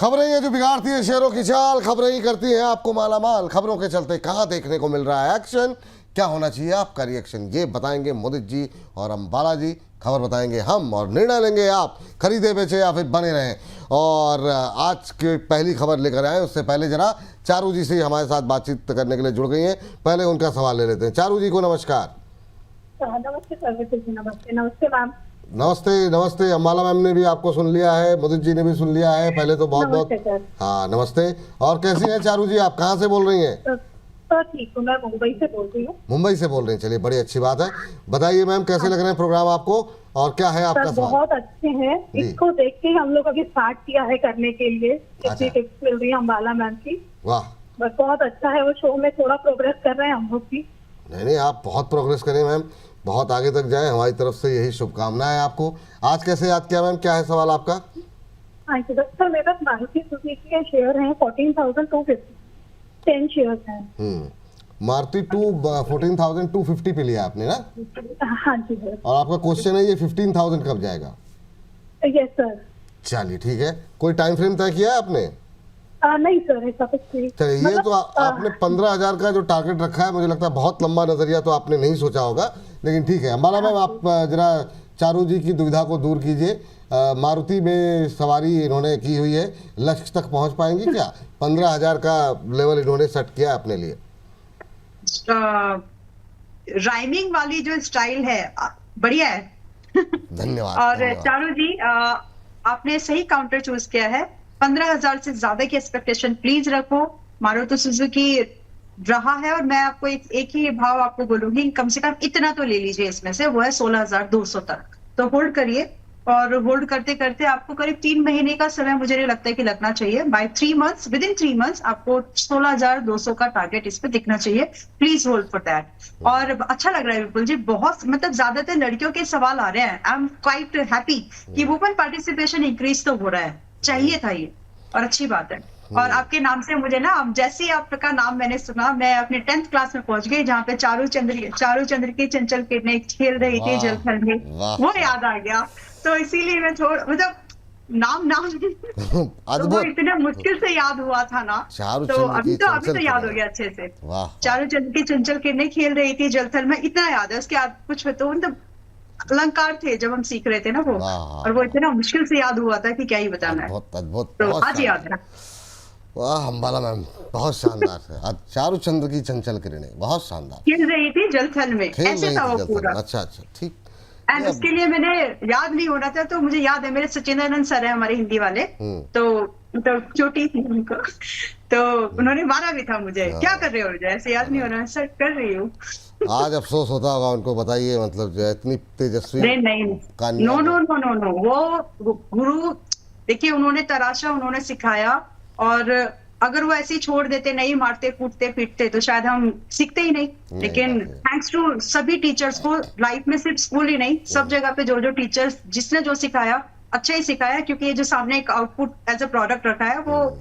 खबरें ये जो बिगाड़ती है शेरों की चाल, खबरें ही करती हैं आपको मालामाल। खबरों के चलते कहाँ देखने को मिल रहा है एक्शन, क्या होना चाहिए आपका रिएक्शन, ये बताएंगे मोदित जी और अंबाला जी। खबर बताएंगे हम और निर्णय लेंगे आप, खरीदे बेचे या फिर बने रहें। और आज की पहली खबर लेकर आए, उससे पहले जरा चारू जी से हमारे साथ बातचीत करने के लिए जुड़ गई हैं। पहले उनका सवाल ले लेते हैं। चारू जी को नमस्कार। नमस्ते सर। नमस्ते नमस्ते मैम। नमस्ते नमस्ते। अंबाला मैम ने भी आपको सुन लिया है, मोदित जी ने भी सुन लिया है। पहले तो बहुत बहुत हाँ नमस्ते। और कैसी हैं चारू जी, आप कहाँ से बोल रही हैं? सर ठीक हूँ, मैं मुंबई से बोल रही हूँ। मुंबई से बोल रही हैं, चलिए बड़ी अच्छी बात है। बताइए मैम, कैसे लग रहे हैं प्रोग्राम आपको और क्या है आपका सवाल? बहुत अच्छे हैं, इसको देख के हम लोग अभी स्टार्ट किया है करने के लिए। कितनी टिप्स मिल रही है अंबाला मैम की। वाह, बस बहुत अच्छा है, वो शो में थोड़ा प्रोग्रेस कर रहे हैं हम लोग भी। नहीं आप बहुत प्रोग्रेस करें मैम, बहुत आगे तक जाएं, हमारी तरफ से यही शुभकामनाएं आपको। आज कैसे याद किया मैम, क्या है सवाल आपका? हाँ जी सर, मेरे पास मारुति सुजुकी के शेयर हैं 14,250, 10 शेयर हैं। मारुति 14,250 पे लिया आपने ना? हाँ जी सर। और आपका क्वेश्चन है ये 15,000 कब जाएगा? Yes sir. चलिए ठीक है, कोई टाइम फ्रेम तय किया है आपने? नहीं सर, ऐसा कुछ नहीं। चलिए ये तो आपने 15,000 का जो टारगेट रखा है, मुझे लगता है बहुत लंबा नजरिया तो आपने नहीं सोचा होगा, लेकिन ठीक है। अंबाला मैम, आप जरा चारू जी की दुविधा को दूर कीजिए। मारुति में सवारी इन्होंने की हुई है, लक्ष्य तक पहुंच पाएंगी क्या? 15,000 का लेवल इन्होंने सेट किया अपने लिए। राइमिंग वाली जो स्टाइल है बढ़िया है। धन्यवाद। और धन्यवाद। चारू जी, आपने सही काउंटर चूज किया है। 15,000 से ज्यादा की एक्सपेक्टेशन प्लीज रखो। मारुति सुजुकी रहा है, और मैं आपको एक ही भाव आपको बोलूंगी, कम से कम इतना तो ले लीजिए इसमें से, वो है 16,200 तक। तो होल्ड करिए, और होल्ड करते करते आपको करीब 3 महीने का समय मुझे नहीं लगता है कि लगना चाहिए। By 3 months, within 3 months आपको 16,200 का टारगेट इस पे दिखना चाहिए। Please hold for that. और अच्छा लग रहा है विपुल जी, बहुत मतलब ज्यादातर लड़कियों के सवाल आ रहे हैं। आई एम क्वाइट हैप्पी कि वुमेन पार्टिसिपेशन इंक्रीज तो हो रहा है, चाहिए था ये, और अच्छी बात है। और आपके नाम से मुझे ना, जैसे ही आपका नाम मैंने सुना, मैं अपने 10th क्लास में पहुंच गई, जहाँ पे चारू चंद्र की चंचल किरणें खेल रही थी जलथल में, वो याद आ गया। तो इसीलिए मैं मतलब नाम तो वो इतना मुश्किल से याद हुआ था ना, तो अभी तो याद हो गया अच्छे से। चारू चंद्र की चंचल किरणें खेल रही थी जलथल में, इतना याद है। उसके बाद कुछ तो मतलब अलंकार थे जब हम सीख रहे थे ना वो, और वो इतना मुश्किल से याद हुआ था कि क्या ही बताना है। बहुत अद्भुत, तो आज याद है। वाह अंबाला मैम, बहुत शानदार है। चारू चंद्र की चंचल किरणें, बहुत शानदार। खेल रही थी जलथल में, ऐसे था वो पूरा। अच्छा ठीक। एंड उसके लिए मैंने याद नहीं हो रहा था, तो मुझे याद है, मेरे सचिंदानंद सर है हमारे हिंदी वाले, तो चोटी थी उनको, तो उन्होंने मारा भी था मुझे, क्या कर रहे हो, ऐसे याद नहीं हो रहा है सर, कर रही हूँ। आज अफसोस होता होगा उनको, बताइए, मतलब जो इतनी तेजस्वी। नहीं, नो, वो गुरु, देखिए उन्होंने तराशा, उन्होंने सिखाया, और अगर वो ऐसे ही छोड़ देते, नहीं मारते कूटते पीटते, तो शायद हम सीखते ही नहीं। लेकिन थैंक्स टू सभी टीचर्स को, लाइफ में सिर्फ स्कूल ही नहीं, सब जगह पे जो टीचर्स, जिसने जो सिखाया अच्छा ही सिखाया, क्योंकि ये जो सामने एक आउटपुट एज अ प्रोडक्ट रखा है, वो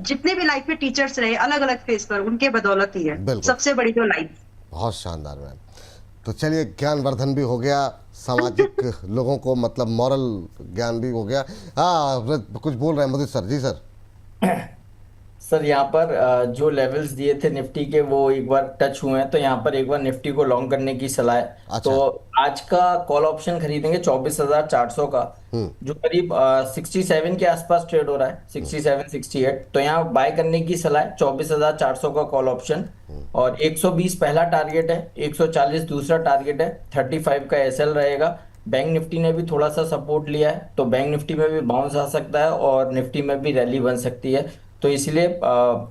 जितने भी लाइफ में टीचर्स रहे अलग अलग फेज पर, उनके बदौलत ही है सबसे बड़ी तो लाइफ। बहुत शानदार मैम। तो चलिए, ज्ञानवर्धन भी हो गया, सामाजिक लोगों को मतलब मॉरल ज्ञान भी हो गया। हाँ, कुछ बोल रहे हैं मोदी सर। जी सर। सर यहाँ पर जो लेवल्स दिए थे निफ्टी के, वो एक बार टच हुए हैं, तो यहाँ पर एक बार निफ्टी को लॉन्ग करने की सलाह है। अच्छा। तो आज का कॉल ऑप्शन खरीदेंगे 24,400 का, जो करीब 67 के आसपास ट्रेड हो रहा है, 67, 68। तो यहाँ बाय करने की सलाह है, 24,400 का कॉल ऑप्शन। और 120 पहला टारगेट है, 140 दूसरा टारगेट है, 35 का एसएल रहेगा। बैंक निफ्टी ने भी थोड़ा सा सपोर्ट लिया है, तो बैंक निफ्टी में भी बाउंस आ सकता है, और निफ्टी में भी रैली बन सकती है। तो इसलिए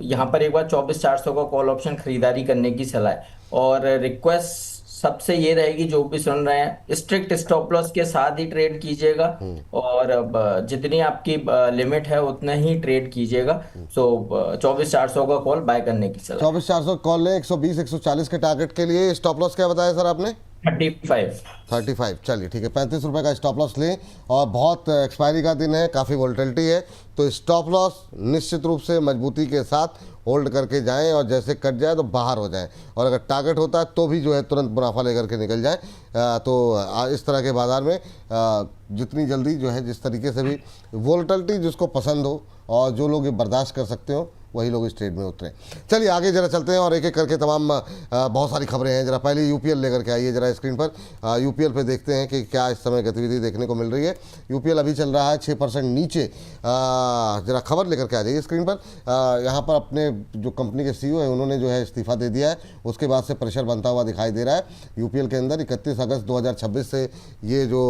यहाँ पर एक बार 24,400 का कॉल ऑप्शन खरीदारी करने की सलाह है। और रिक्वेस्ट सबसे ये रहेगी, जो भी सुन रहे हैं, स्ट्रिक्ट स्टॉप लॉस के साथ ही ट्रेड कीजिएगा, और जितनी आपकी लिमिट है उतना ही ट्रेड कीजिएगा। सो 24,400 का कॉल बाय करने की सलाह। 24,400 कॉल लें। 120, 140 के टारगेट के लिए स्टॉप लॉस क्या बताया सर आपने? 35। चलिए ठीक है, 35 रुपए का स्टॉप लॉस लें। और बहुत एक्सपायरी का दिन है, काफ़ी वोलेटिलिटी है, तो स्टॉप लॉस निश्चित रूप से मजबूती के साथ होल्ड करके जाएं, और जैसे कट जाए तो बाहर हो जाएं, और अगर टारगेट होता है तो भी जो है तुरंत मुनाफा लेकर के निकल जाए। तो इस तरह के बाज़ार में जितनी जल्दी जो है, जिस तरीके से भी वोलेटिलिटी जिसको पसंद हो और जो लोग ये बर्दाश्त कर सकते हो वही लोग इस ट्रेड में उतरे। चलिए आगे जरा चलते हैं और एक एक करके तमाम बहुत सारी खबरें हैं। जरा पहले यूपीएल लेकर के आइए जरा स्क्रीन पर। यूपीएल पे देखते हैं कि क्या इस समय गतिविधि देखने को मिल रही है। यूपीएल अभी चल रहा है 6% नीचे। जरा खबर लेकर के आ जाइए स्क्रीन पर। यहाँ पर अपने जो कंपनी के सीईओ है उन्होंने जो है इस्तीफा दे दिया है, उसके बाद से प्रेशर बनता हुआ दिखाई दे रहा है यूपीएल के अंदर। 31 अगस्त 2026 से ये जो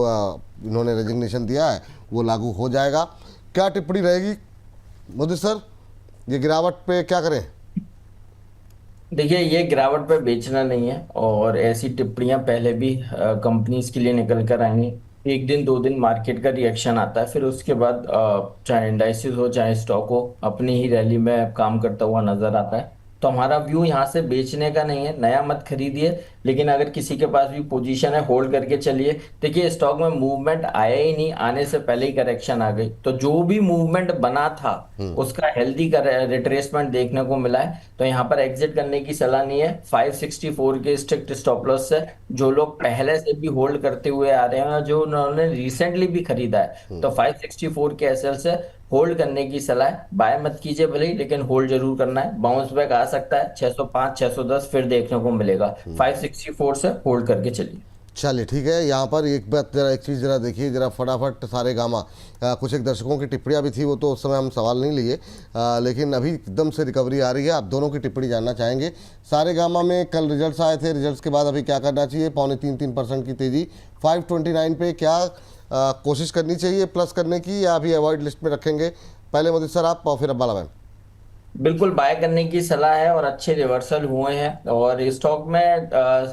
इन्होंने रेजिग्नेशन दिया है वो लागू हो जाएगा। क्या टिप्पणी रहेगी मोदी सर, ये गिरावट पे क्या करें? देखिए, ये गिरावट पे बेचना नहीं है और ऐसी टिप्पणियां पहले भी कंपनीज के लिए निकल कर आई हैं। एक दिन 2 दिन मार्केट का रिएक्शन आता है, फिर उसके बाद चाहे इंडाइसिस हो चाहे स्टॉक हो अपनी ही रैली में काम करता हुआ नजर आता है। तो हमारा व्यू यहाँ से बेचने का नहीं है, नया मत खरीदिए, लेकिन अगर किसी के पास भी पोजीशन है होल्ड करके चलिए। देखिए, स्टॉक में मूवमेंट आया ही नहीं, आने से पहले ही करेक्शन आ गई, तो जो भी मूवमेंट बना था उसका हेल्दी रिट्रेसमेंट देखने को मिला है। तो यहाँ पर एग्जिट करने की सलाह नहीं है। 564 के स्ट्रिक्ट स्टॉप लॉस से जो लोग पहले से भी होल्ड करते हुए आ रहे हैं, जो उन्होंने रिसेंटली भी खरीदा है, तो 564 के एसएल से होल्ड करने की सलाह है। बाय मत कीजिए भले ही, लेकिन होल्ड जरूर करना है। बाउंस बैक आ सकता है 605 610 फिर देखने को मिलेगा। 564 से होल्ड करके चलिए। चलिए ठीक है। यहाँ पर एक बात जरा एक चीज़ जरा देखिए जरा फटाफट सारे गामा। कुछ एक दर्शकों की टिप्पणियाँ भी थी, वो तो उस समय हम सवाल नहीं लिए, लेकिन अभी एकदम से रिकवरी आ रही है। आप दोनों की टिप्पणी जानना चाहेंगे। सारे गामा में कल रिजल्ट्स आए थे, रिजल्ट्स के बाद अभी क्या करना चाहिए? 2.25-3% की तेज़ी 529 पे। क्या कोशिश करनी चाहिए प्लस करने की या अभी अवॉइड लिस्ट में रखेंगे? पहले मोदी सर आप और फिर अब्बाला मैम। बिल्कुल बाय करने की सलाह है और अच्छे रिवर्सल हुए हैं। और स्टॉक में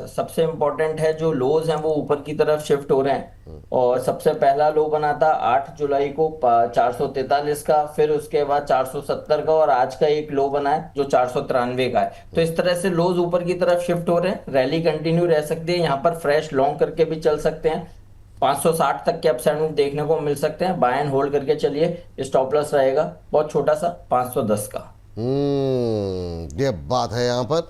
सबसे इम्पोर्टेंट है जो लोज हैं वो ऊपर की तरफ शिफ्ट हो रहे हैं। और सबसे पहला लो बना था 8 जुलाई को 443 का, फिर उसके बाद 470 का, और आज का एक लो बना है जो 493 का है। तो इस तरह से लोज ऊपर की तरफ शिफ्ट हो रहे हैं। रैली कंटिन्यू रह सकती है, यहाँ पर फ्रेश लॉन्ग करके भी चल सकते हैं। 560 तक के अपसाइड मूव देखने को मिल सकते हैं। बाय एंड होल्ड करके चलिए। स्टॉप लॉस रहेगा बहुत छोटा सा 510 का। ये बात है। यहाँ पर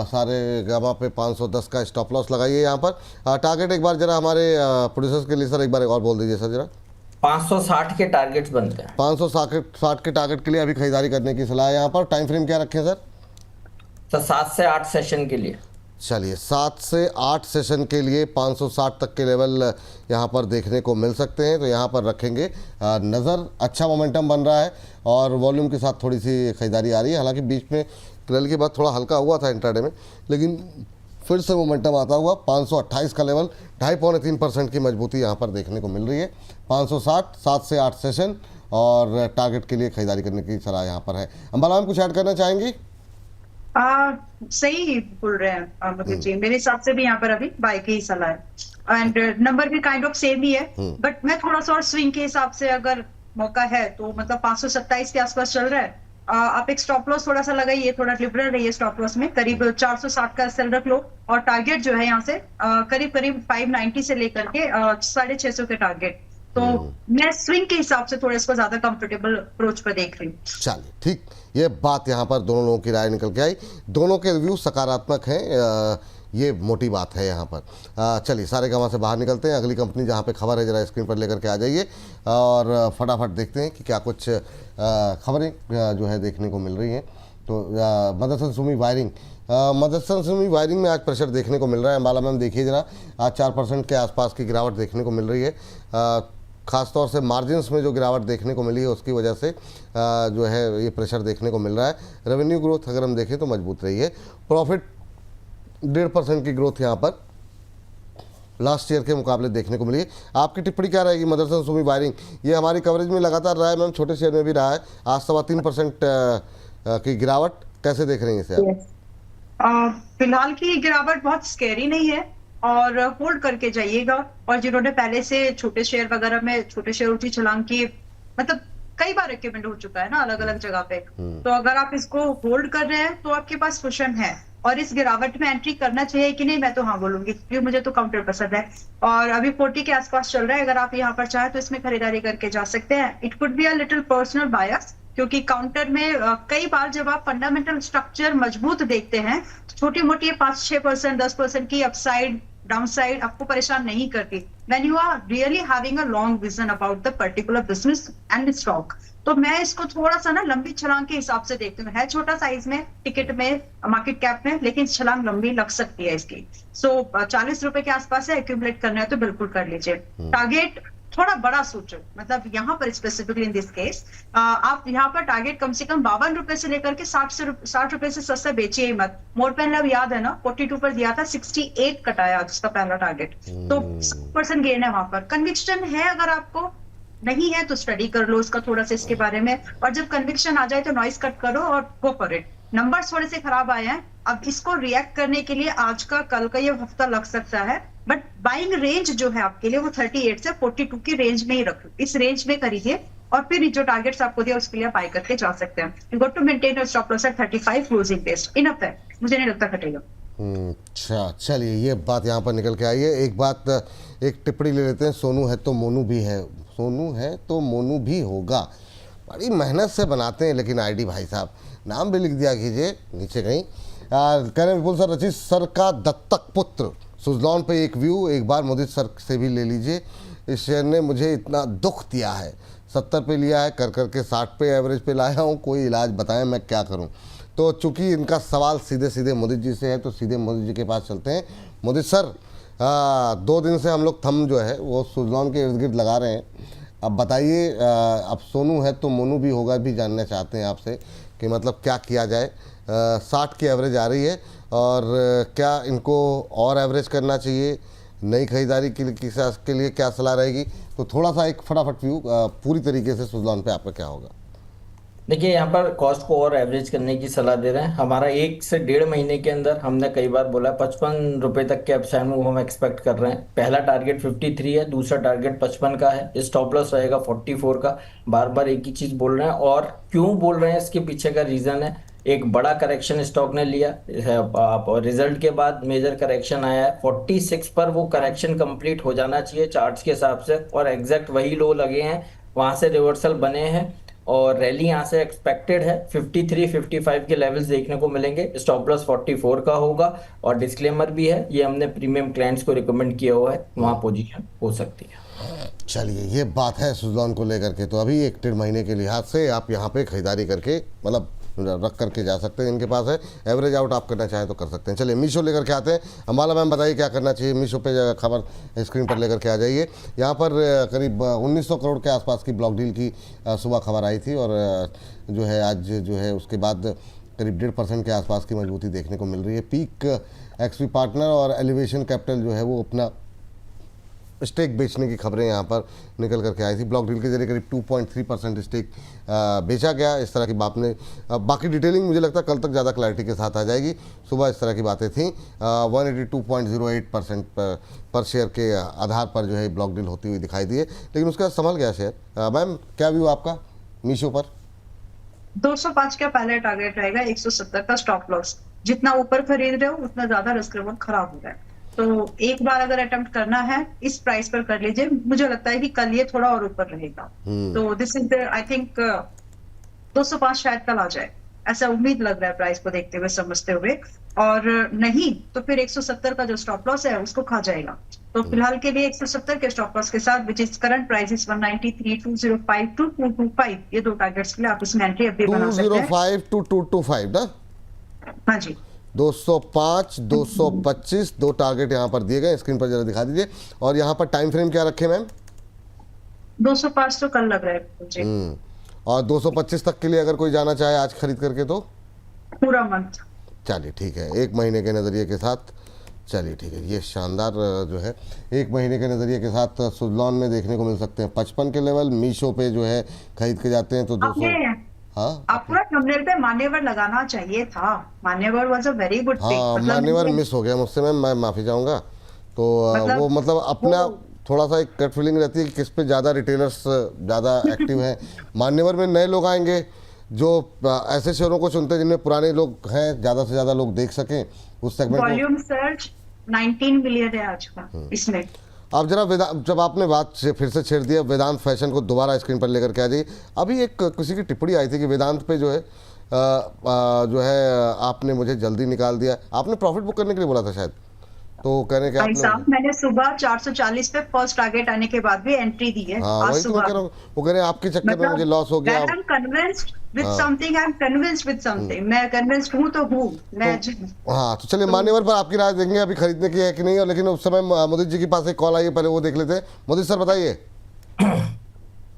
सारे गामा पे 510 का स्टॉप लॉस लगाइए। यहाँ पर टारगेट एक बार जरा हमारे प्रोड्यूसर्स के लिए सर एक बार और बोल दीजिए सर जरा। 560 के टारगेट्स बनते हैं। 560 के टारगेट के लिए अभी खरीदारी करने की सलाह है। यहाँ पर टाइम फ्रेम क्या रखें सर? तो 7 से 8 सेशन के लिए। चलिए 7 से 8 सेशन के लिए 560 तक के लेवल यहाँ पर देखने को मिल सकते हैं, तो यहाँ पर रखेंगे नज़र। अच्छा मोमेंटम बन रहा है और वॉल्यूम के साथ थोड़ी सी खरीदारी आ रही है। हालांकि बीच में रैली के बाद थोड़ा हल्का हुआ था इंट्राडे में, लेकिन फिर से मोमेंटम आता हुआ 528 का लेवल 2.5-3% की मजबूती यहाँ पर देखने को मिल रही है। 560 7 से 8 सेशन और टारगेट के लिए खरीदारी करने की सलाह यहाँ पर है। अम्बाला कुछ ऐड करना चाहेंगी? सही बोल रहे हैं मोदी जी, मेरे हिसाब से भी यहाँ पर अभी बाय की ही सलाह है। एंड नंबर भी काइंड ऑफ सेम ही है, बट मैं थोड़ा सा और स्विंग के हिसाब से अगर मौका है तो मतलब 527 के आसपास चल रहा है। आप एक स्टॉप लॉस थोड़ा सा लगाइए, थोड़ा लिबरल रहिए स्टॉप लॉस में। करीब 460 का सेल रख लो और टारगेट जो है यहाँ से करीब 590 से लेकर के 650 के टारगेट। तो मैं स्विंग के हिसाब से थोड़ा इसको ज्यादा कंफर्टेबल अप्रोच पर देख रही हूँ। चलिए ठीक, ये बात यहाँ पर दोनों लोगों की राय निकल के आई। दोनों के रिव्यू सकारात्मक हैं, ये मोटी बात है यहाँ पर। चलिए सारे गामा से बाहर निकलते हैं। अगली कंपनी जहाँ पे खबर है जरा स्क्रीन पर लेकर के आ जाइए और फटाफट देखते हैं कि क्या कुछ खबरें जो है देखने को मिल रही हैं। तो मदरसन सुमी वायरिंग, मदरसन सुमी वायरिंग में आज प्रेशर देखने को मिल रहा है। अम्बाला मैम देखिए जरा, आज 4% के आसपास की गिरावट देखने को मिल रही है। खासतौर से मार्जिन्स में जो गिरावट देखने को मिली है उसकी वजह से जो है ये प्रेशर देखने को मिल रहा है। रेवेन्यू ग्रोथ अगर हम देखें तो मजबूत रही है। प्रॉफिट 1.5% की ग्रोथ यहाँ पर लास्ट ईयर के मुकाबले देखने को मिली है। आपकी टिप्पणी क्या रहेगी? मदरसन सुमी वायरिंग ये हमारी कवरेज में लगातार रहा है मैम, छोटे शेयर में भी रहा है। आज 3.25% की गिरावट कैसे देख रही हैं इसे आप? फिलहाल की गिरावट बहुत स्कैरी नहीं है और होल्ड करके जाइएगा। और जिन्होंने पहले से छोटे शेयर वगैरह में छोटे शेयर उठी छलांग की, मतलब कई बार रिकमेंड हो चुका है ना अलग अलग जगह पे, तो अगर आप इसको होल्ड कर रहे हैं तो आपके पास कुशन है। और इस गिरावट में एंट्री करना चाहिए कि नहीं, मैं तो हाँ बोलूंगी क्योंकि मुझे तो काउंटर पसंद है और अभी 40 के आसपास चल रहा है। अगर आप यहाँ पर चाहे तो इसमें खरीदारी करके जा सकते हैं। It could be a little personal bias, क्योंकि काउंटर में कई बार जब आप फंडामेंटल स्ट्रक्चर मजबूत देखते हैं तो छोटी मोटी 5-6% 10% की अपसाइड डाउनसाइड आपको परेशान नहीं करती। When you are really having a long vision about the particular business and stock, तो मैं इसको थोड़ा सा ना लंबी छलांग के हिसाब से देखती हूँ। है छोटा साइज में टिकट में, मार्केट कैप में, लेकिन छलांग लंबी लग सकती है इसकी। 40 रुपए के आसपास है, एक्यूमुलेट करना है तो बिल्कुल कर लीजिए। टारगेट थोड़ा बड़ा सोचो, मतलब यहाँ पर स्पेसिफिकली इन दिस केस आप यहाँ पर टारगेट कम से कम 52 रुपए से लेकर के 60 रुपए से सस्ता बेचिए ही मत। मोर पेन लव याद है ना, 42 पर दिया था, 68 कटाया उसका पहला टारगेट, तो 100% गेन है वहां पर। कन्विक्शन है अगर आपको, नहीं है तो स्टडी कर लो उसका थोड़ा सा इसके बारे में, और जब कन्विक्शन आ जाए तो नॉइस कट करो और गो फॉर इट। नंबर्स थोड़े से खराब आए हैं, अब इसको रिएक्ट करने के लिए आज का कल का ये हफ्ता लग सकता है, बट बाइंग रेंज जो है आपके लिए वो 38 से 42 की रेंज में ही रखो, इस रेंज में खरीदिए और फिर जो टारगेट्स आपको दिया उसके लिए बाय करके जा सकते हैं। You got to maintain your stop loss at 35 closing based, enough है, मुझे नहीं लगता घटेगा। अच्छा, चलिए ये बात यहाँ पर निकल के आई है। एक बात, एक टिप्पणी ले लेते हैं। सोनू है तो मोनू भी है, सोनू है तो मोनू भी होगा। बड़ी मेहनत से बनाते हैं लेकिन आईडी भाई साहब, नाम भी लिख दिया कीजिए नीचे कहीं। कह रहे हैं विपुल सर, रचित सर का दत्तक पुत्र सुजलॉन पे एक व्यू, एक बार मोदी सर से भी ले लीजिए। इस शेयर ने मुझे इतना दुख दिया है, 70 पे लिया है, कर करके 60 पे एवरेज पे लाया हूँ, कोई इलाज बताएं मैं क्या करूँ। तो चूंकि इनका सवाल सीधे सीधे मोदी जी से है तो सीधे मोदी जी के पास चलते हैं। मोदी सर, 2 दिन से हम लोग थंब जो है वो सुजलॉन के इर्द गिर्द लगा रहे हैं। अब बताइए, अब सोनू है तो मोनू भी होगा भी जानना चाहते हैं आपसे कि मतलब क्या किया जाए। 60 की एवरेज आ रही है और क्या इनको और एवरेज करना चाहिए, नई खरीदारी के लिए क्या सलाह रहेगी? तो थोड़ा सा एक फटाफट व्यू पूरी तरीके से सुजलॉन पे आपका क्या होगा? देखिए, यहाँ पर कॉस्ट को और एवरेज करने की सलाह दे रहे हैं। हमारा 1 से 1.5 महीने के अंदर हमने कई बार बोला 55 रुपए तक के अपसाइड मूव हम एक्सपेक्ट कर रहे हैं। पहला टारगेट 53 है, दूसरा टारगेट 55 का है, स्टॉप लॉस रहेगा 44 का। बार बार एक ही चीज बोल रहे हैं, और क्यों बोल रहे हैं इसके पीछे का रीजन है, एक बड़ा करेक्शन स्टॉक ने लिया और रिजल्ट के बाद मेजर करेक्शन आया है 46 पर। वो करेक्शन कंप्लीट हो जाना चाहिए चार्ट्स के हिसाब से, और एग्जैक्ट वही लो लगे हैं, वहां से रिवर्सल बने हैं और रैली यहाँ से एक्सपेक्टेड है। 53 55 के लेवल्स देखने को मिलेंगे। स्टॉप लॉस 44 का होगा, और डिस्क्लेमर भी है, ये हमने प्रीमियम क्लाइंट्स को रिकमेंड किया हुआ है, वहाँ पोजीशन हो सकती है। चलिए ये बात है सुजलॉन को लेकर के। तो अभी 1-1.5 महीने के लिहाज से आप यहाँ पे खरीदारी करके मतलब रख करके जा सकते हैं, इनके पास है। एवरेज आउट आप करना चाहें तो कर सकते हैं। चलिए मीशो लेकर के आते हैं। अम्बाला मैम बताइए क्या करना चाहिए। मीशो पे खबर स्क्रीन पर लेकर के आ जाइए। यहाँ पर करीब 1900 करोड़ के आसपास की ब्लॉक डील की सुबह खबर आई थी, और जो है आज जो है उसके बाद करीब 1.5% के आसपास की मजबूती देखने को मिल रही है। पीक एक्सपी पार्टनर और एलिवेशन कैपिटल जो है वो अपना स्टेक बेचने की खबरें यहाँ पर निकल करके आई थी। ब्लॉक डील के जरिए करीब 2.3% स्टेक बेचा गया। इस तरह की बात ने बाकी डिटेलिंग मुझे लगता है कल तक ज़्यादा क्लैरिटी के साथ आ जाएगी। सुबह इस तरह की बातें थी। 182.08% पर शेयर के आधार पर जो है ब्लॉक डील होती हुई दिखाई दी है, लेकिन उसका संभल गया शेयर। मैम क्या व्यू आपका मीशो पर? 205 का पहले टारगेट रहेगा, 170 का स्टॉप लॉस। जितना ऊपर खरीद रहे हो उतना ज्यादा रिस्क रिवॉर्ड खराब हो रहा है, तो एक बार अगर अटेम्प्ट करना है इस प्राइस पर कर लीजिए। मुझे लगता है कि कल ये थोड़ा और ऊपर रहेगा, तो दिस इज आई थिंक 205 शायद कल आ जाए, ऐसा उम्मीद लग रहा है प्राइस को देखते हुए, समझते हुए। और नहीं तो फिर 170 का जो स्टॉप लॉस है उसको खा जाएगा। तो फिलहाल के लिए 170 के स्टॉप लॉस के साथ, which is current price is 193, 205 to 225, ये दो टारगेट्स के लिए आप इसमें एंट्री अभी बना सकते हैं। 205 टू 225 ना? हाँ जी, 205 225 दो टारगेट यहाँ पर दिए गए, स्क्रीन पर जरा दिखा दीजिए। और यहाँ पर टाइम फ्रेम क्या रखे मैम? 205 तो कल लग रहा है मुझे। और 225 तक के लिए अगर कोई जाना चाहे आज खरीद करके तो पूरा मंथ। चलिए ठीक है, 1 महीने के नज़रिए के साथ। चलिए ठीक है, ये शानदार जो है 1 महीने के नज़रिए के साथ सुजलॉन में देखने को मिल सकते हैं 55 के लेवल। मीशो पे जो है खरीद के जाते हैं तो 200। हाँ, आपको थंबनेल पे मान्यवर लगाना चाहिए था। Manyavar was a very good pick. हाँ, मान्यवर मिस हो गया मुझसे मैम, मैं माफ़ी चाहूँगा। तो वो मतलब अपना थोड़ा सा एक कट फीलिंग रहती है कि किस पे ज़्यादा रिटेलर्स ज़्यादा एक्टिव हैं। मान्यवर में नए लोग आएंगे जो ऐसे शेयरों को चुनते हैं जिनमें पुराने लोग हैं, ज़्यादा से ज़्यादा लोग देख सकें उस सेगमेंट को। वॉल्यूम सर्च 19 मिलियन है आज का इसमें। अब जरा जब आपने बात फिर से छेड़ दिया, वेदांत फैशन को दोबारा स्क्रीन पर लेकर के आ जाइए। अभी एक किसी की टिप्पणी आई थी कि वेदांत पे जो है आपने मुझे जल्दी निकाल दिया। आपने प्रॉफिट बुक करने के लिए बोला था शायद, तो कहने के भाई आपने साहब, मैंने सुबह 440 पे फर्स्ट टारगेट आने के बाद भी एंट्री दी है हाँ आज वही तो मैं कह सुबह। रहा हूँ, वो कह रहे हैं आपके चक्कर में मतलब मुझे लॉस हो गया। आई एम कन्विंस्ड विद हाँ। Something, I am convinced with something, मैं कन्विंस्ड हूँ तो हूँ मैं। हाँ तो चलिए मान्यवर पर आपकी राय देंगे अभी खरीदने की है कि नहीं, और लेकिन उस समय मोदी जी के पास एक कॉल आई है, पहले वो देख लेते हैं। मोदी सर बताइए।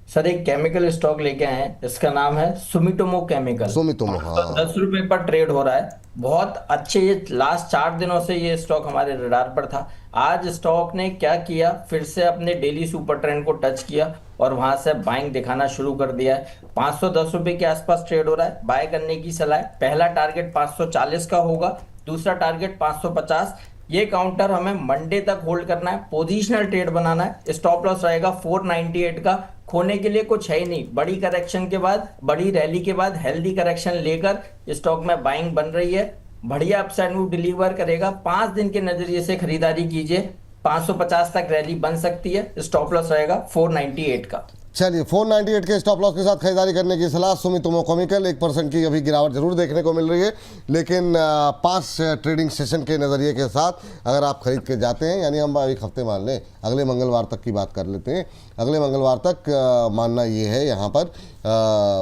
सर एक केमिकल स्टॉक लेके आए हैं, इसका नाम है सुमिटोमो केमिकल। सुमितोमो, हाँ 10 रुपए पर ट्रेड हो रहा है, बहुत अच्छे। ये लास्ट 4 दिनों से ये स्टॉक हमारे रडार पर था। आज स्टॉक ने क्या किया, फिर से अपने डेली सुपर ट्रेंड को टच किया और वहां से बाइंग दिखाना शुरू कर दिया है। 510 रुपए के आसपास ट्रेड हो रहा है, बाय करने की सलाह है। पहला टारगेट 540 का होगा, दूसरा टारगेट 550। ये काउंटर हमें मंडे तक होल्ड करना है, पोजिशनल ट्रेड बनाना है। स्टॉप लॉस रहेगा 498 का। खोने के लिए कुछ है ही नहीं, बड़ी करेक्शन के बाद, बड़ी रैली के बाद हेल्दी करेक्शन लेकर स्टॉक में बाइंग बन रही है, बढ़िया अपसाइड मूव डिलीवर करेगा। 5 दिन के नजरिए से खरीदारी कीजिए, 550 तक रैली बन सकती है। स्टॉप लॉस रहेगा 498 का। चलिए 498 के स्टॉप लॉस के साथ खरीदारी करने की सलाह। सुमितोमो केमिकल 1% की अभी गिरावट जरूर देखने को मिल रही है, लेकिन 5 ट्रेडिंग सेशन के नज़रिए के साथ अगर आप खरीद के जाते हैं, यानी हम एक हफ्ते मान लें, अगले मंगलवार तक की बात कर लेते हैं। अगले मंगलवार तक मानना ये है यहाँ पर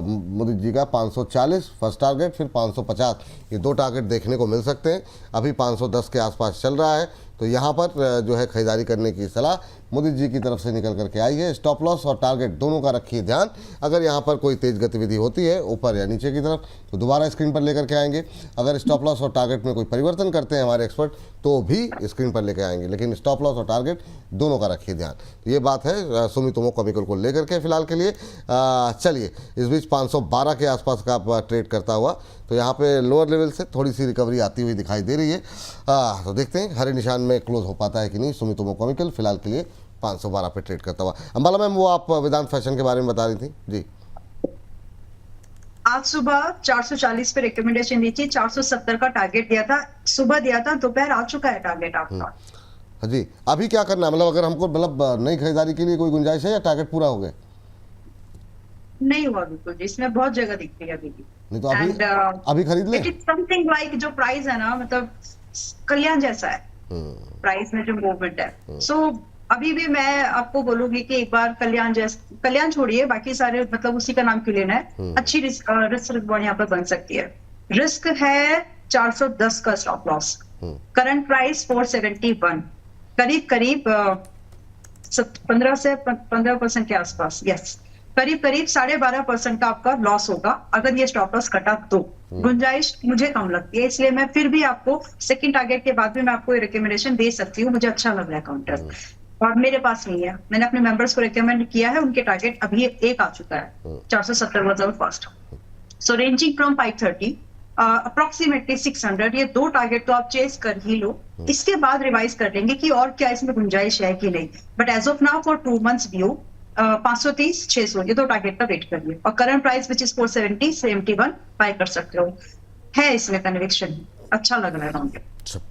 मोदी जी का 540 फर्स्ट टारगेट, फिर 550, ये 2 टारगेट देखने को मिल सकते हैं। अभी 510 के आसपास चल रहा है, तो यहाँ पर जो है खरीदारी करने की सलाह मोदी जी की तरफ से निकल करके आई है। स्टॉप लॉस और टारगेट दोनों का रखिए ध्यान। अगर यहाँ पर कोई तेज गतिविधि होती है ऊपर या नीचे की तरफ तो दोबारा स्क्रीन पर लेकर के आएंगे। अगर स्टॉप लॉस और टारगेट में कोई परिवर्तन करते हैं हमारे एक्सपर्ट तो भी स्क्रीन पर लेकर आएंगे, लेकिन स्टॉप लॉस और टारगेट दोनों का रखिए ध्यान। तो ये बात है सुमितोमो केमिकल को लेकर के फिलहाल के लिए। चलिए इस बीच 512 के आसपास का आप ट्रेड करता हुआ, तो यहाँ पे लोअर लेवल से थोड़ी सी रिकवरी आती हुई दिखाई दे रही है। तो देखते हैं हरे निशान में क्लोज हो पाता है कि नहीं सुमितोमो केमिकल। फिलहाल के लिए 512 पे ट्रेड करता हुआ। अंबाला मैम, वो आप वेदांत फैशन के बारे में बता रही थी जी। आज सुबह 440 पे रिकमेंडेशन दी थी, 470 का टारगेट दिया था, सुबह दिया था, दोपहर आ चुका है टारगेट आपका। हाँ जी, अभी क्या करना है, मतलब अगर हमको मतलब नई खरीदारी के लिए कोई गुंजाइश है या टारगेट पूरा हो गया? नहीं हुआ बिल्कुल जी, इसमें बहुत जगह दिख रही है अभी भी। नहीं तो अभी अभी खरीद ले। इट इज समथिंग लाइक जो प्राइस है ना, मतलब कल्याण जैसा है प्राइस में जो मूवमेंट है। सो अभी भी मैं आपको बोलूंगी कि एक बार कल्याण छोड़िए, बाकी सारे मतलब उसी का नाम क्यों लेना है। अच्छी रिस्क रिवॉर्ड यहाँ पर बन सकती है। रिस्क है 410 का स्टॉप लॉस, करंट प्राइस 471, करीब करीब 15 से 15% के आसपास, यस करीब करीब 12.5% का आपका लॉस होगा अगर ये स्टॉप लॉस कटा तो। गुंजाइश मुझे कम लगती है, इसलिए मैं फिर भी आपको सेकंड टारगेट के बाद भी मैं आपको रिकमेंडेशन दे सकती हूँ। मुझे अच्छा लग रहा है काउंटर, और मेरे पास नहीं है, मैंने अपने मेंबर्स को रिकमेंड किया है, उनके टारगेट अभी एक आ चुका है, 470 was our first. So ranging from 530 approximately 600, ये 2 टारगेट तो आप चेस कर ही लो। इसके बाद रिवाइज कर लेंगे कि और क्या इसमें गुंजाइश है कि नहीं, but as of now for 2 months view 530 600 ये 2 टारगेट का वेट करिए, और current price which is 470 71 buy कर सकते हो। है इसमें कन्विक्शन, अच्छा लग रहा है राउंड।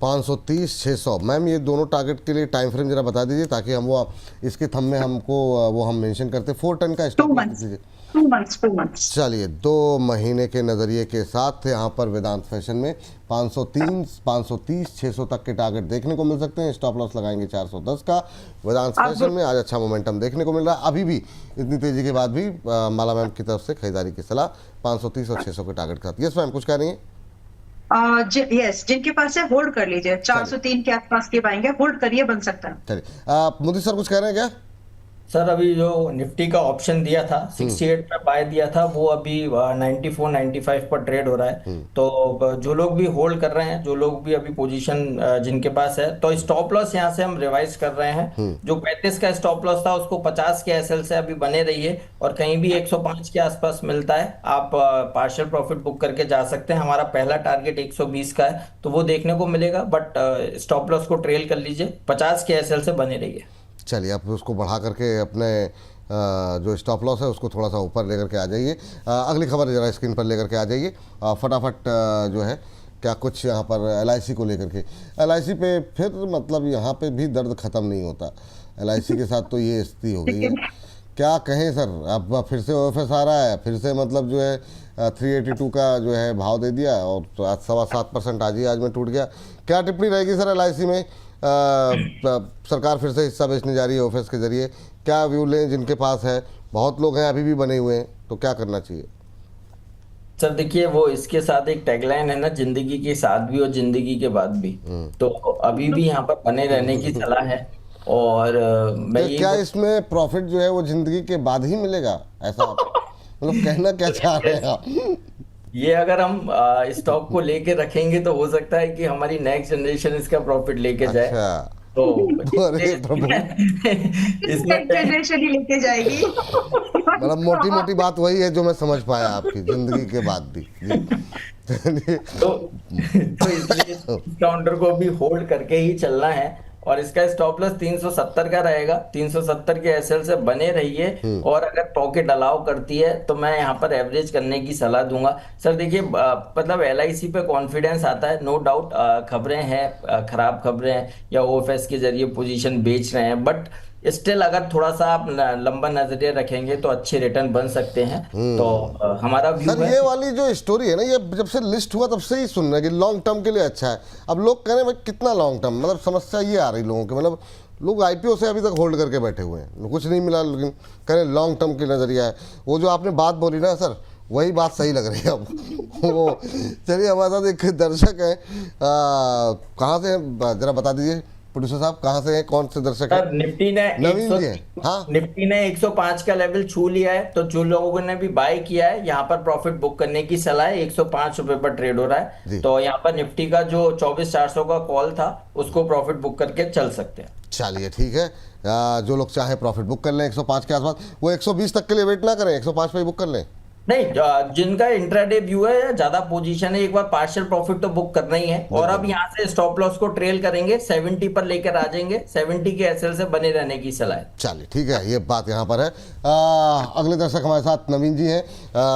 530 600 मैम, ये दोनों टारगेट के लिए टाइम फ्रेम जरा बता दीजिए ताकि हम वो इसके थंब में हमको वो हम मेंशन करते। 4 टन का स्टॉप दीजिए। 2 मंथ्स। चलिए 2 महीने के नज़रिए के साथ यहाँ पर वेदांत फैशन में 530 600 तक के टारगेट देखने को मिल सकते हैं। स्टॉप लॉस लगाएंगे 410 का। वेदांत फैशन में आज अच्छा मोमेंटम देखने को मिल रहा है। अभी भी इतनी तेजी के बाद भी माला मैम की तरफ से खरीदारी की सलाह 530 और 600 के टारगेट के साथ। यस मैम, कुछ कह रही हैं? यस, जिनके पास है होल्ड कर लीजिए, 403 के आसपास के पाएंगे, होल्ड करिए, बन सकता है। चलिए मोदी सर कुछ कह रहे हैं क्या? सर अभी जो निफ्टी का ऑप्शन दिया था 68 पे बाय दिया था, वो अभी 94 95 पर ट्रेड हो रहा है। तो जो लोग भी होल्ड कर रहे हैं, जो लोग भी अभी पोजीशन जिनके पास है, तो स्टॉप लॉस यहाँ से हम रिवाइज कर रहे हैं। जो 35 का स्टॉप लॉस था उसको 50 के एसएल से अभी बने रहिए, और कहीं भी 105 के आसपास मिलता है आप पार्शियल प्रॉफिट बुक करके जा सकते हैं। हमारा पहला टारगेट 120 का है तो वो देखने को मिलेगा, बट स्टॉप लॉस को ट्रेल कर लीजिए, 50 के एसएल से बने रहिए। चलिए आप उसको बढ़ा करके अपने जो स्टॉप लॉस है उसको थोड़ा सा ऊपर लेकर के आ जाइए। अगली खबर जरा स्क्रीन पर लेकर के आ जाइए फटाफट। जो है क्या कुछ यहाँ पर LIC को लेकर के, LIC पे फिर मतलब यहाँ पे भी दर्द ख़त्म नहीं होता। LIC के साथ तो ये स्थिति हो गई है, क्या कहें सर। अब फिर से OFS आ रहा है, फिर से मतलब जो है 382 का जो है भाव दे दिया और तो आज 7.25% आज में टूट गया। क्या टिप्पणी रहेगी सर LIC में? सरकार फिर से हिस्सा बेचने जा रही है ऑफिस के जरिए, क्या व्यू लें जिनके पास है? बहुत लोग हैं अभी भी बने हुए हैं, तो क्या करना चाहिए? सर देखिए, वो इसके साथ एक टैगलाइन है ना, जिंदगी के साथ भी और जिंदगी के बाद भी। तो अभी भी यहाँ पर बने रहने की सलाह है। और मैं तो ये क्या इसमें प्रॉफिट जो है वो जिंदगी के बाद ही मिलेगा, ऐसा आप मतलब कहना क्या चाह रहे हैं आप? ये अगर हम स्टॉक को लेके रखेंगे तो हो सकता है कि हमारी नेक्स्ट जनरेशन इसका प्रॉफिट लेके जाए। अच्छा, तो अरे प्रभु, इसमें जनरेशन ही लेके जाएगी। मतलब मोटी मोटी बात वही है जो मैं समझ पाया आपकी, जिंदगी के बाद भी जी। तो इसलिए काउंटर को भी होल्ड करके ही चलना है। और इसका स्टॉप लॉस 370 का रहेगा। 370 के एसएल से बने रहिए। और अगर पॉकेट अलाउ करती है तो मैं यहाँ पर एवरेज करने की सलाह दूंगा। सर देखिए, मतलब LIC पे कॉन्फिडेंस आता है, नो डाउट। खबरें हैं, खराब खबरें हैं या OFS के जरिए पोजीशन बेच रहे हैं, बट स्टिल अगर थोड़ा सा आप लंबा नजरिया रखेंगे तो अच्छे रिटर्न बन सकते हैं। तो हमारा व्यू सर है। ये वाली जो स्टोरी है ना, ये जब से लिस्ट हुआ तब से ही सुन रहे हैं कि लॉन्ग टर्म के लिए अच्छा है। अब लोग कह रहे हैं भाई कितना लॉन्ग टर्म, मतलब समस्या ये आ रही लोगों की, मतलब लोग IPO से अभी तक होल्ड करके बैठे हुए हैं, कुछ नहीं मिला, लेकिन कह रहे लॉन्ग टर्म की नज़रिया है। वो जो आपने बात बोली ना सर, वही बात सही लग रही है अब। वो चलिए, हमारे साथ एक दर्शक है, कहाँ से हैं जरा बता दीजिए प्रोड्यूसर साहब, कहाँ से हैं, कौन से दर्शक सर हैं? निफ्टी ने नवीन जी हैं, हाँ। निफ्टी ने 105 का लेवल छू लिया है। तो जो लोगों ने भी बाय किया है, यहाँ पर प्रॉफिट बुक करने की सलाह है। 105 रुपए पर ट्रेड हो रहा है। तो यहाँ पर निफ्टी का जो 24,400 का कॉल था, उसको प्रॉफिट बुक करके चल सकते हैं। चलिए ठीक है, जो लोग चाहें प्रॉफिट बुक कर लें 105 के आसपास। वो 120 तक के लिए वेट ना करें, 105 पे ही बुक कर लें। नहीं, जिनका इंट्राडे व्यू है या ज्यादा पोजीशन है, एक बार पार्शियल प्रॉफिट तो बुक करना ही है। और अब यहाँ से स्टॉप लॉस को ट्रेल करेंगे, 70 पर लेकर आ जाएंगे। 70 के एसएल से बने रहने की सलाह है। चलिए ठीक है, ये बात यहाँ पर है। अगले दर्शक हमारे साथ नवीन जी हैं।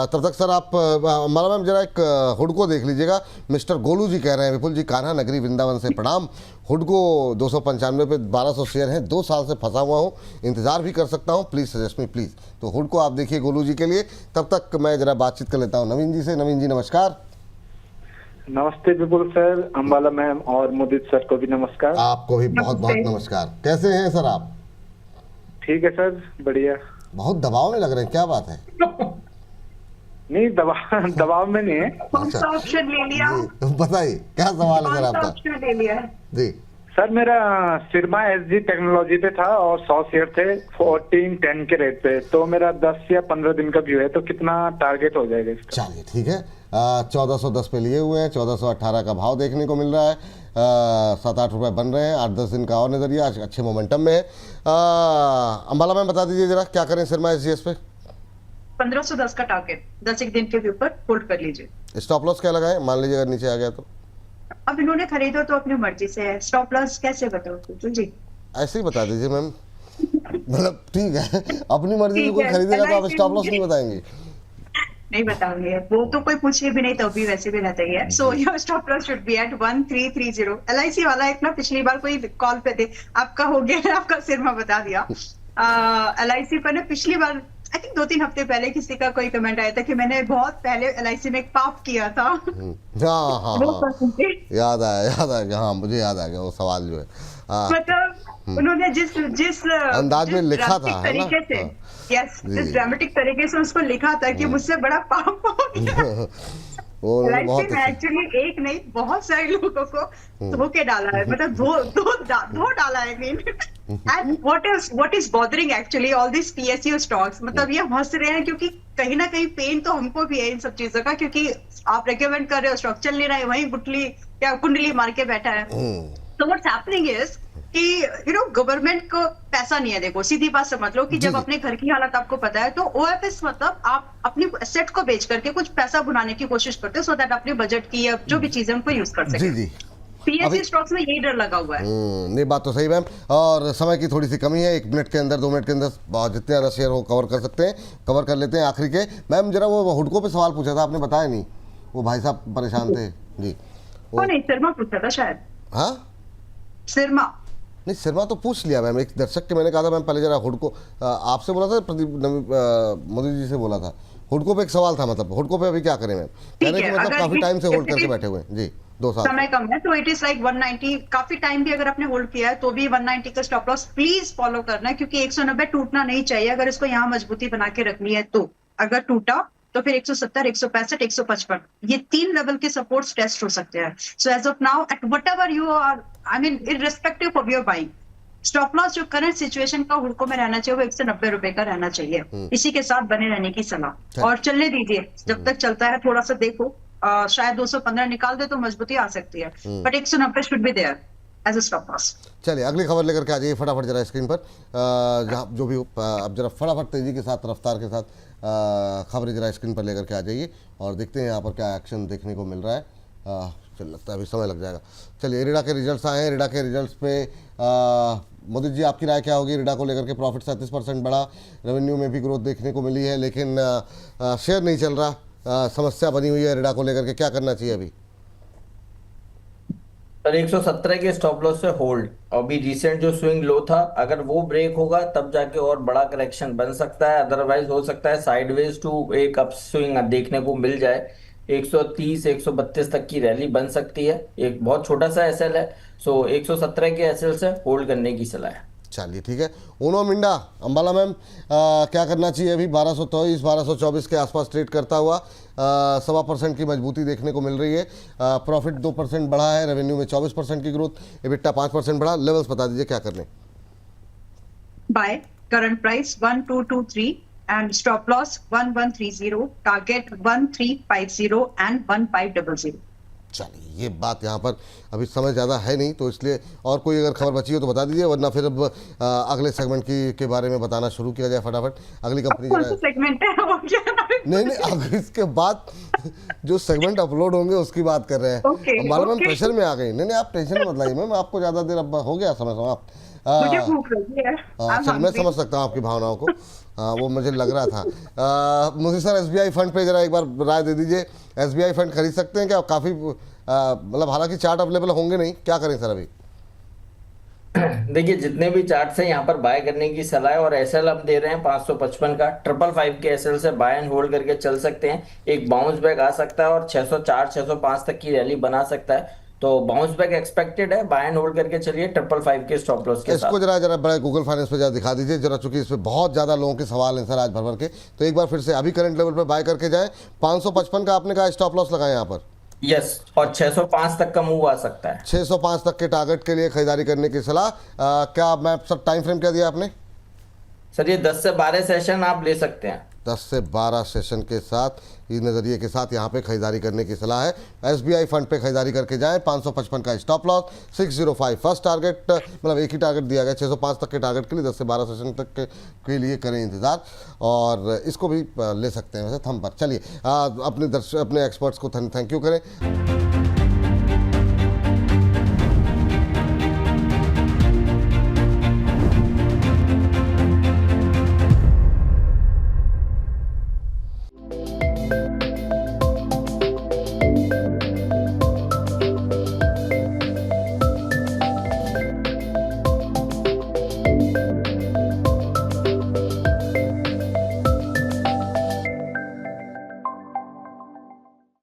तब तक सर आप हमारा मैम जरा एक हुडको देख लीजिएगा। मिस्टर गोलू जी कह रहे हैं, विपुल जी कान्हा नगरी वृंदावन से प्रणाम। हुडको 295 पे 1200 शेयर हैं, 2 साल से फंसा हुआ हूँ, इंतजार भी कर सकता हूँ, प्लीज़ सजेस्ट मी प्लीज़। तो हुडको आप देखिए गोलू जी के लिए। तब तक मैं जरा बातचीत कर लेता हूँ नवीन जी से। नवीन जी नमस्कार। नमस्ते विपुल सर, अंबाला मैम और मुदित सर को भी नमस्कार। आपको भी बहुत बहुत नमस्कार। कैसे हैं सर आप? ठीक है सर, बढ़िया। बहुत दबाव में लग रहे हैं, क्या बात है? नहीं, दबाव में नहीं है। कौन सा ऑप्शन ले लिया? जी, बताइए क्या सवाल है सर कौन सा आपका? ऑप्शन ले लिया है? जी सर मेरा सिरमा SG टेक्नोलॉजी पे था और 100 शेयर थे 1410 के रेट पे। तो मेरा 10 या 15 दिन का व्यू है, तो कितना टारगेट हो जाएगा इसका? चलिए ठीक है, 1410 पे लिए हुए हैं, 1418 का भाव देखने को मिल रहा है, 7-8 रुपये बन रहे हैं, 8-10 दिन का और नजरिया अच्छे मोमेंटम में है। अंबाला मैम बता दीजिए जरा क्या करें सिरमा SGS पे? 1510 का टारगेट 10 एक दिन के व्यू पर होल्ड कर लीजिए। स्टॉप लॉस क्या लगाएं, मान लीजिए अगर नीचे आ गया तो? अब इन्होंने खरीदो तो अपनी मर्जी से है, स्टॉप लॉस कैसे बताओ जी? ऐसे ही बता दीजिए मैम, मतलब ठीक है, अपनी मर्जी से ठीक कोई है, खरीदेगा तो आप LIC स्टॉप लॉस नहीं बताएंगे? नहीं बताऊंगी, वो तो कोई पूछे भी नहीं तो भी वैसे भी रहता ही है। So your stop loss should be at 1330। LIC वाला एक ना पिछली बार कोई कॉल पे थे, आपका हो गया, आपका सिरमा बता दिया। LIC पर ना पिछली बार आई थिंक 2-3 हफ्ते पहले किसी का कोई कमेंट आया था कि मैंने बहुत पहले LIC में एक पाप किया था। हाँ हाँ वो हाँ, person थे। याद आया, हाँ मुझे याद आ गया वो सवाल जो है। मतलब उन्होंने जिस अंदाज में लिखा था, है ना? तरीके से, हाँ। यस, जी। जिस ड्रामेटिक तरीके से उसको लिखा था कि मुझसे बड़ा पाप हो गया। वो उन्होंने बहुत LIC में एक्चुअली एक नहीं बहुत सारे लोगों को धो के डाला है, मतलब धो डाला है mean. And what is bothering actually all this PSU stocks, मतलब ये हंस रहे हैं क्योंकि कहीं ना कहीं पेन तो हमको भी है इन सब चीजों का, क्योंकि आप रेकमेंड कर रहे हो, स्टॉक चल नहीं रहा है, वहीं गुटली या कुंडली मार के बैठा है। तो व्हाट्स हैपनिंग इज कि गवर्नमेंट को पैसा नहीं है। देखो सीधी बात समझ लो कि जब अपने घर की हालत आपको पता है तो OFS मतलब आप अपनी एसेट को बेच करके कुछ पैसा बनाने की कोशिश करते हो, सो दैट अपने बजट की या जो भी चीजें उनको यूज कर सके। जी PSU स्टॉक्स में यही डर लगा हुआ है। ये बात तो सही मैम, और समय की थोड़ी सी कमी है, 1 मिनट के अंदर 2 मिनट के अंदर जितने ज़्यादा शेयर हो कवर कर सकते हैं, कवर कर लेते हैं। आखिरी के मैम जरा वो हुडको पे सवाल पूछा था, आपने बताया नहीं, वो भाई साहब परेशान थे जी। वो नहीं, सिरमा पूछा था शायद। हाँ सिरमा नहीं, सिरमा तो पूछ लिया मैम, एक दर्शक के मैंने कहा था मैम पहले जरा हुडको आपसे बोला था, प्रदीप मोदी जी से बोला था, हुडको पे एक सवाल था, मतलब हुडको पे अभी क्या करें मैम? कह रहे हैं कि मतलब अगर काफी टाइम से होल्ड if it करके is- बैठे हुए हैं जी, 2 साल समय कम है तो इट इज लाइक 190, काफी टाइम भी अगर आपने होल्ड किया है तो भी 190 का स्टॉप लॉस प्लीज फॉलो करना है, क्योंकि 190 टूटना नहीं चाहिए अगर इसको यहाँ मजबूती बना के रखनी है तो। अगर टूटा तो फिर 170, 165, 155 ये 3 लेवल के सपोर्ट्स टेस्ट हो सकते हैं। So as of now at whatever you are, I mean irrespective of your buying, stop loss जो करंट सिचुएशन का हुडको में रहना चाहिए वो 190 रुपए का रहना चाहिए। इसी के साथ बने रहने की सलाह, और चलने दीजिए जब तक चलता है। थोड़ा सा देखो, शायद 215 निकाल दे तो मजबूती आ सकती है, but 190 should be there as a stop loss. चलिए अगली खबर लेकर के आ जाइए फटाफट जरा स्क्रीन पर, जहाँ जो भी हो, अब जरा फटाफट तेजी के साथ, रफ्तार के साथ खबरें जरा स्क्रीन पर लेकर के आ जाइए और देखते हैं यहाँ पर क्या एक्शन देखने को मिल रहा है। चल लगता है अभी समय लग जाएगा। चलिए इरिडा के रिजल्ट्स आए हैं, इरिडा के रिजल्ट्स पे मोदी जी आपकी राय क्या होगी? इरिडा को लेकर के प्रॉफिट 37% बढ़ा, रेवेन्यू में भी ग्रोथ देखने को मिली है, लेकिन शेयर नहीं चल रहा, समस्या बनी हुई है इरिडा को लेकर के, क्या करना चाहिए अभी? पर 117 के स्टॉप लॉस से होल्ड, अभी रिसेंट जो स्विंग लो था अगर वो ब्रेक होगा तब जाके और बड़ा करेक्शन बन सकता है, अदरवाइज हो सकता है साइडवेज टू एक अप स्विंग देखने को मिल जाए। 130 132 तक की रैली बन सकती है, एक बहुत छोटा सा एसएल है, सो 117 के एसएल से होल्ड करने की सलाह है। चलिए ठीक है। उनो मिंडा अंबाला मैम, क्या करना चाहिए अभी? 1223 1224 के आसपास ट्रेड करता हुआ 1.25% की मजबूती देखने को मिल रही है, प्रॉफिट 2% बढ़ा है, रेवेन्यू में 24% की ग्रोथ, एबिटा 5% बढ़ा। लेवल्स बता दीजिए क्या करने? By current price 1223 and stop loss 1130, target 1350 and 1500। चलिए ये बात यहाँ पर अभी समय ज़्यादा है नहीं, तो इसलिए और कोई अगर खबर बची हो तो बता दीजिए, वरना फिर अब अगले सेगमेंट के बारे में बताना शुरू किया जाए फटाफट। अगली कंपनी कौन सा सेगमेंट है वो क्या? नहीं अब इसके बाद जो सेगमेंट अपलोड होंगे उसकी बात कर रहे हैं। Okay, Ambala ma'am okay. Pressure में आ गई। नहीं आप टेंशन मत लाइए मैम, आपको ज़्यादा देर अब हो गया समय समाप्त। मुझे भूख लगी है। I'm चल मैं hungry. समझ सकता हूँ आपकी भावनाओं को, वो मुझे लग रहा था। मुझे सर एसबीआई फंड पे जरा एक बार राय दे दीजिए, एसबीआई फंड खरीद सकते हैं क्या? काफ़ी मतलब हालांकि चार्ट अवेलेबल होंगे नहीं, क्या करें सर अभी? देखिए जितने भी चार्ट है यहाँ पर बाय करने की सलाह है, और एसएल हम दे रहे हैं 555 का, 555 के एसएल से बाय एंड होल्ड करके चल सकते हैं। एक बाउंस बैक आ सकता है और 604 605 तक की रैली बना सकता है, तो बाउंस बैक एक्सपेक्टेड है, बाय एंड होल्ड करके चलिए 555 के स्टॉप लॉस के इसको साथ। जरा बड़ा गूगल फाइनेंस पे जरा दिखा दीजिए जरा, चूंकि इस पे बहुत ज़्यादा लोगों के सवाल हैं सर आज भर के, तो एक बार फिर से अभी करंट लेवल पे बाय करके जाएं। 555 का आपने कहा स्टॉप लॉस लगाए यहाँ पर, यस, और 605 तक का मूव आ सकता है। 605 तक के टारगेट के लिए खरीदारी करने की सलाह। क्या मैं सर टाइम फ्रेम क्या दिया आपने? सर ये 10 से 12 सेशन आप ले सकते हैं। 10 से 12 सेशन के साथ, इस नज़रिए के साथ यहाँ पे खरीदारी करने की सलाह है। एसबीआई फंड पे खरीदारी करके जाएं। 555 का स्टॉप लॉस, 605 फर्स्ट टारगेट, मतलब एक ही टारगेट दिया गया 605 तक के टारगेट के लिए। 10 से 12 सेशन तक के लिए करें इंतज़ार, और इसको भी ले सकते हैं वैसे थंब पर। चलिए अपने एक्सपर्ट्स को थैंक यू करें।